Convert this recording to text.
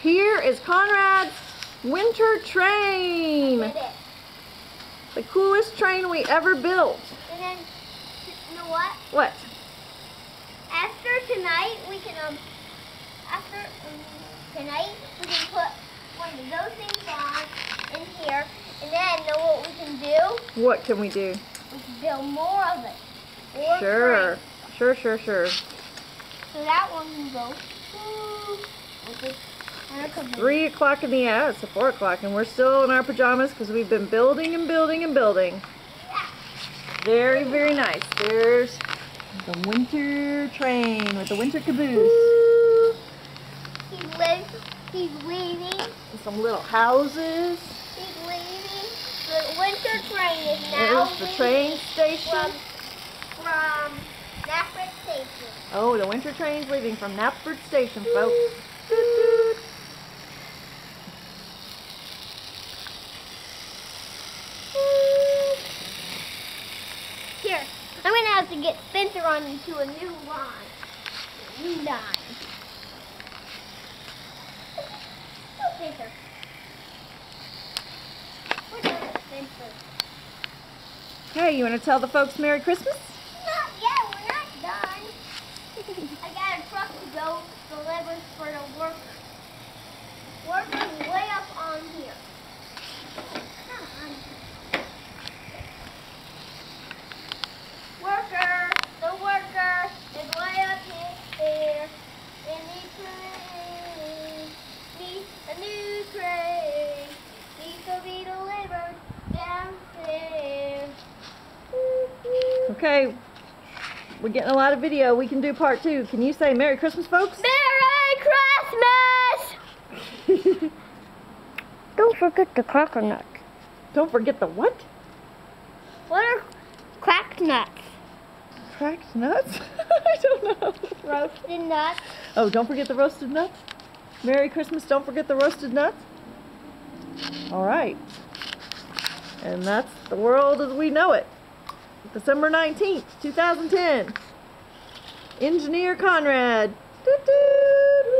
here is Conrad's winter train. Did it. The coolest train we ever built. And then, you know what? What? After tonight, we can put one of those things on in here, and then know what we can do? What can we do? We can build more of it. More Sure. trains. Sure. So that one can go. With it. 3 o'clock in the hour. It's 4 o'clock, and we're still in our pajamas because we've been building and building and building. Very, very nice. There's the winter train with the winter caboose. He's leaving. Some little houses. He's leaving. The winter train is now There's the train station. From Knapford Station. Oh, the winter train's leaving from Knapford Station, folks. Doot, doot. Here, I'm going to have to get Spencer on to a new line. A new line. Oh, Spencer. Where's Spencer? Hey, you want to tell the folks Merry Christmas? Not yet, we're not done. I got a truck to go deliver for the workers. Workers way up on here. Come on. The worker is way up here. And needs a new train. Needs to be delivered downstairs. Okay, we're getting a lot of video. We can do part 2. Can you say Merry Christmas, folks? Merry Christmas! Don't forget the cracker nuts. Don't forget the what? What are cracked nuts? Cracked nuts? I don't know. Roasted nuts. Oh, don't forget the roasted nuts? Merry Christmas, don't forget the roasted nuts? All right. And that's the world as we know it. December 19th, 2010. Engineer Conrad. Doot, doot.